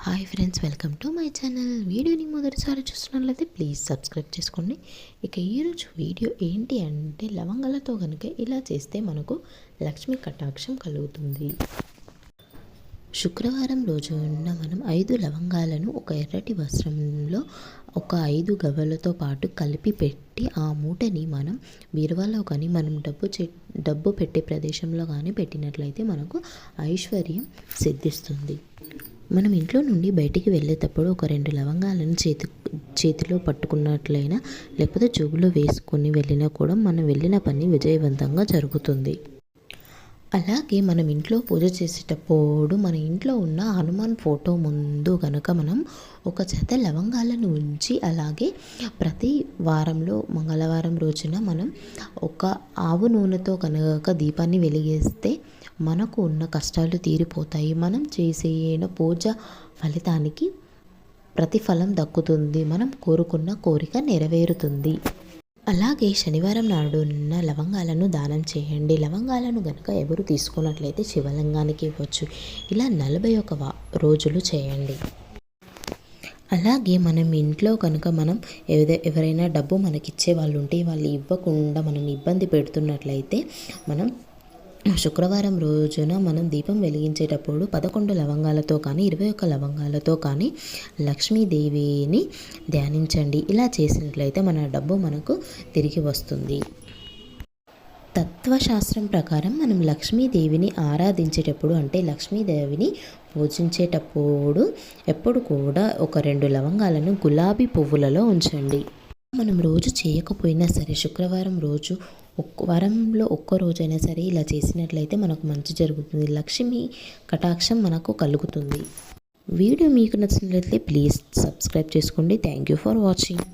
Hi friends, welcome to my channel. వీడియోని మొదటిసారి చూస్తున్నట్లయితే ప్లీజ్ సబ్స్క్రైబ్ చేసుకోండి. ఇక ఈరోజు వీడియో ఏంటి అంటే, లవంగాలతో కనుక ఇలా చేస్తే మనకు లక్ష్మీ కటాక్షం కలుగుతుంది. శుక్రవారం రోజున మనం 5 లవంగాలను ఒక ఎర్రటి వస్త్రంలో ఒక 5 గవ్వలతో పాటు కలిపి పెట్టి ఆ మూటని మనం బీరువాలో కానీ మనం డబ్బు పెట్టే ప్రదేశంలో కానీ పెట్టినట్లయితే మనకు ఐశ్వర్యం సిద్ధిస్తుంది. మనం ఇంట్లో నుండి బయటికి వెళ్ళేటప్పుడు ఒక 2 లవంగాలను చేతిలో పట్టుకున్నట్లయినా లేకపోతే జోబులో వేసుకొని వెళ్ళినా కూడా మనం వెళ్ళిన పని విజయవంతంగా జరుగుతుంది. అలాగే మనం ఇంట్లో పూజ చేసేటప్పుడు మన ఇంట్లో ఉన్న హనుమాన్ ఫోటో ముందు కనుక మనం ఒక జత లవంగాలను ఉంచి, అలాగే ప్రతి వారంలో మంగళవారం రోజున మనం ఒక ఆవు నూనెతో కనుక దీపాన్ని వెలిగిస్తే మనకు ఉన్న కష్టాలు తీరిపోతాయి. మనం చేసే పూజ ఫలితానికి ప్రతిఫలం దక్కుతుంది. మనం కోరుకున్న కోరిక నెరవేరుతుంది. అలాగే శనివారం నాడున్న లవంగాలను దానం చేయండి. లవంగాలను కనుక ఎవరు తీసుకున్నట్లయితే శివలింగానికి ఇవ్వచ్చు. ఇలా 41 రోజులు చేయండి. అలాగే మనం ఇంట్లో కనుక మనం ఎవరైనా డబ్బు మనకిచ్చే వాళ్ళు ఉంటే వాళ్ళు ఇవ్వకుండా మనం ఇబ్బంది పెడుతున్నట్లయితే మనం శుక్రవారం రోజున మనం దీపం వెలిగించేటప్పుడు 11 లవంగాలతో కానీ 21 లవంగాలతో కానీ లక్ష్మీదేవిని ధ్యానించండి. ఇలా చేసినట్లయితే మన డబ్బు మనకు తిరిగి వస్తుంది. తత్వశాస్త్రం ప్రకారం మనం లక్ష్మీదేవిని ఆరాధించేటప్పుడు, అంటే లక్ష్మీదేవిని పూజించేటప్పుడు ఎప్పుడు కూడా ఒక 2 లవంగాలను గులాబీ పువ్వులలో ఉంచండి. మనం రోజు చేయకపోయినా సరే శుక్రవారం రోజు వారంలో ఒక్క రోజైనా సరే ఇలా చేసినట్లయితే మనకు మంచి జరుగుతుంది. లక్ష్మీ కటాక్షం మనకు కలుగుతుంది. వీడియో మీకు నచ్చినట్లయితే ప్లీజ్ సబ్స్క్రైబ్ చేసుకోండి. Thank you for watching.